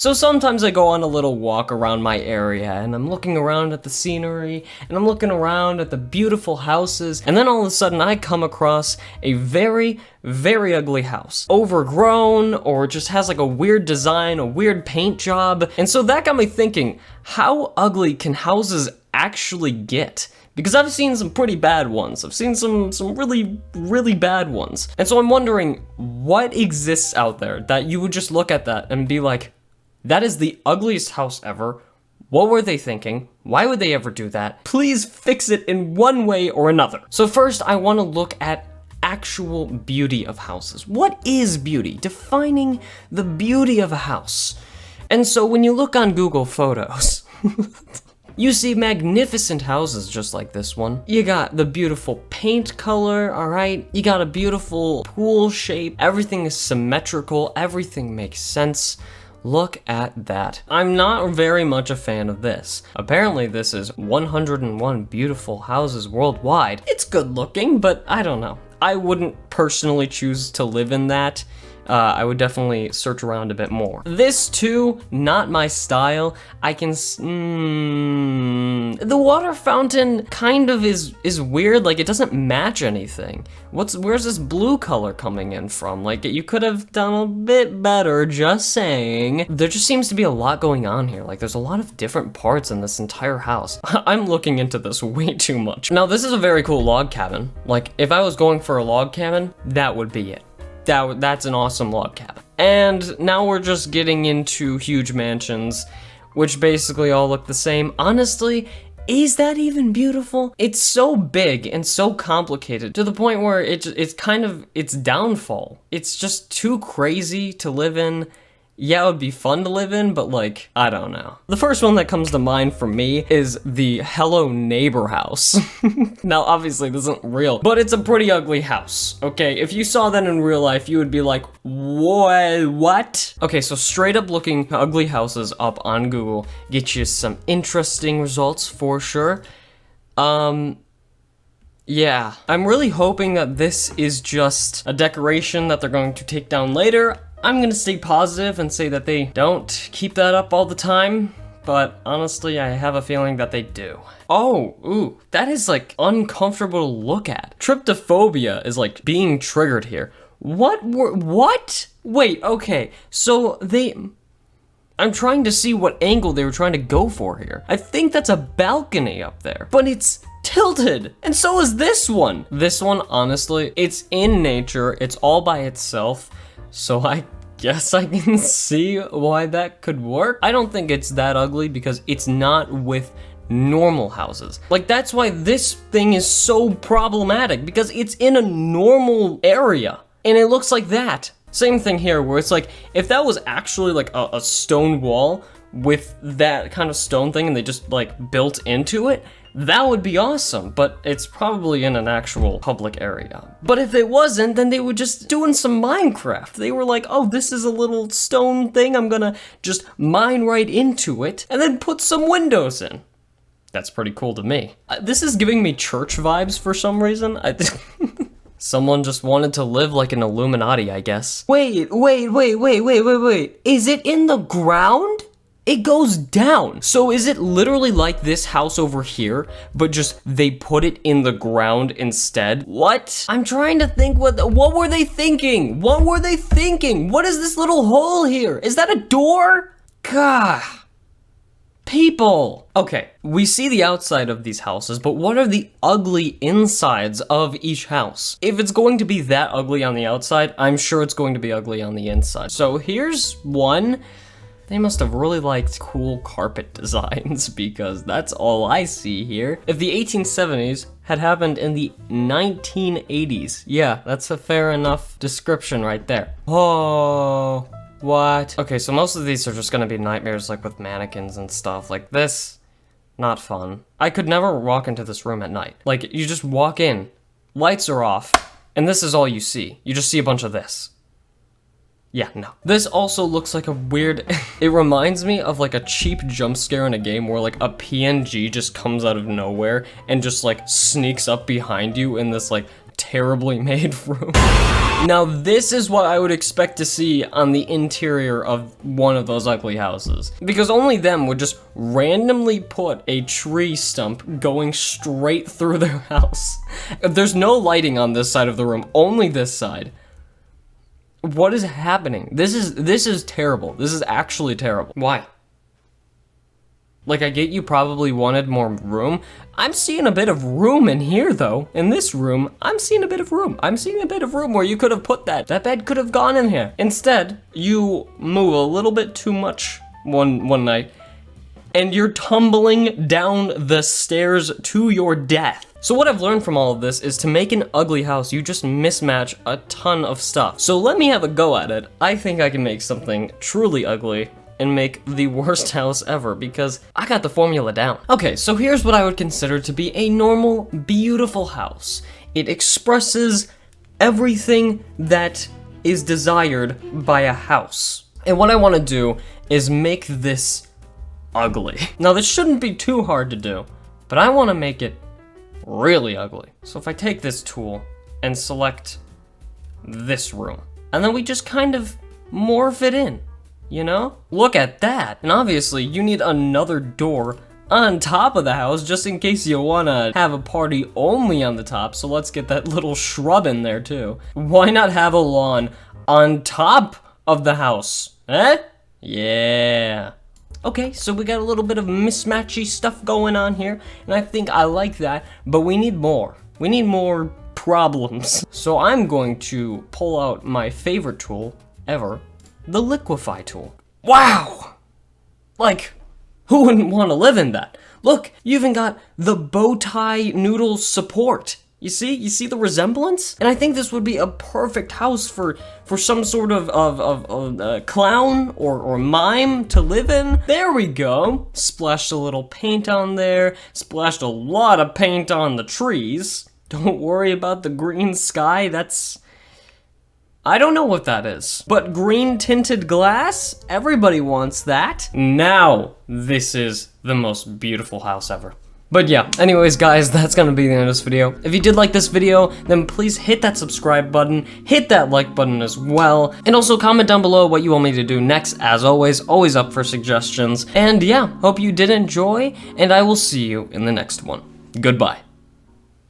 So sometimes I go on a little walk around my area and I'm looking around at the scenery and I'm looking around at the beautiful houses, and then all of a sudden I come across a very, very ugly house. Overgrown, or just has like a weird design, a weird paint job. And so that got me thinking, how ugly can houses actually get? Because I've seen some pretty bad ones. I've seen some really, really bad ones. And so I'm wondering, what exists out there that you would just look at that and be like, that is the ugliest house ever. What were they thinking? Why would they ever do that? Please fix it in one way or another. So first, I want to look at actual beauty of houses. What is beauty? Defining the beauty of a house. And so when you look on Google Photos, you see magnificent houses just like this one. You got the beautiful paint color, all right? You got a beautiful pool shape. Everything is symmetrical. Everything makes sense. Look at that. I'm not very much a fan of this. Apparently this is 101 beautiful houses worldwide. It's good looking, but I don't know. I wouldn't personally choose to live in that. I would definitely search around a bit more. This too, not my style. I can, the water fountain kind of is weird, like it doesn't match anything. Where's this blue color coming in from? Like you could have done a bit better, just saying. There just seems to be a lot going on here. Like there's a lot of different parts in this entire house. I'm looking into this way too much. Now this is a very cool log cabin. Like if I was going for a log cabin, that would be it. That's an awesome log cabin. And now we're just getting into huge mansions, which basically all look the same. Honestly, is that even beautiful? It's so big and so complicated to the point where it's kind of its downfall. It's just too crazy to live in. Yeah, it would be fun to live in, but like, I don't know. The first one that comes to mind for me is the Hello Neighbor house. Now, obviously this isn't real, but it's a pretty ugly house, okay? If you saw that in real life, you would be like, what? Okay, so straight up looking ugly houses up on Google get you some interesting results for sure. Yeah, I'm really hoping that this is just a decoration that they're going to take down later. I'm gonna stay positive and say that they don't keep that up all the time, but honestly, I have a feeling that they do. Oh, ooh, that is like uncomfortable to look at. Tryptophobia is like being triggered here. What? Wait, okay, so I'm trying to see what angle they were trying to go for here. I think that's a balcony up there, but it's tilted, and so is this one. This one, honestly, it's in nature, it's all by itself. So I guess I can see why that could work. I don't think it's that ugly because it's not with normal houses. Like that's why this thing is so problematic, because it's in a normal area and it looks like that. Same thing here where it's like, if that was actually like a stone wall with that kind of stone thing and they just like built into it, that would be awesome, but it's probably in an actual public area. But if it wasn't, then they were just doing some Minecraft. They were like, oh, this is a little stone thing, I'm gonna just mine right into it, and then put some windows in. That's pretty cool to me. This is giving me church vibes for some reason. Someone just wanted to live like an Illuminati, I guess. Wait. Is it in the ground? It goes down. So is it literally like this house over here, but just they put it in the ground instead? What? I'm trying to think what were they thinking? What were they thinking? What is this little hole here? Is that a door? Gah. People. Okay, we see the outside of these houses, but what are the ugly insides of each house? If it's going to be that ugly on the outside, I'm sure it's going to be ugly on the inside. So here's one. They must have really liked cool carpet designs because that's all I see here. If the 1870s had happened in the 1980s, yeah, that's a fair enough description right there. Oh, what? Okay, so most of these are just gonna be nightmares like with mannequins and stuff like this. Not fun. I could never walk into this room at night. Like, you just walk in, lights are off, and this is all you see. You just see a bunch of this. Yeah, no. This also looks like a weird, it reminds me of like a cheap jump scare in a game where like a PNG just comes out of nowhere and just like sneaks up behind you in this like terribly made room. Now this is what I would expect to see on the interior of one of those ugly houses. Because only them would just randomly put a tree stump going straight through their house. There's no lighting on this side of the room, only this side. What is happening? This is terrible. This is actually terrible. Why? Like, I get you probably wanted more room. I'm seeing a bit of room in here, though. In this room, I'm seeing a bit of room. I'm seeing a bit of room where you could have put that. That bed could have gone in here. Instead, you move a little bit too much one night, and you're tumbling down the stairs to your death. So what I've learned from all of this is to make an ugly house, you just mismatch a ton of stuff. So let me have a go at it. I think I can make something truly ugly and make the worst house ever, because I got the formula down. Okay, so here's what I would consider to be a normal, beautiful house. It expresses everything that is desired by a house. And what I want to do is make this ugly. Now this shouldn't be too hard to do, but I want to make it really ugly. So if I take this tool and select this room, and then we just kind of morph it in. You know? Look at that. And obviously, you need another door on top of the house just in case you wanna have a party only on the top. So let's get that little shrub in there too. Why not have a lawn on top of the house? Eh? Yeah. Okay, so we got a little bit of mismatchy stuff going on here, and I think I like that, but we need more. We need more problems. So I'm going to pull out my favorite tool ever, the liquefy tool. Wow! Like, who wouldn't want to live in that? Look, you even got the bow tie noodle support. You see the resemblance? And I think this would be a perfect house for some sort of clown or mime to live in. There we go. Splashed a little paint on there. Splashed a lot of paint on the trees. Don't worry about the green sky. I don't know what that is, but green tinted glass? Everybody wants that. Now, this is the most beautiful house ever. But yeah, anyways guys, that's gonna be the end of this video. If you did like this video, then please hit that subscribe button, hit that like button as well, and also comment down below what you want me to do next. As always up for suggestions. And yeah, hope you did enjoy, and I will see you in the next one. Goodbye.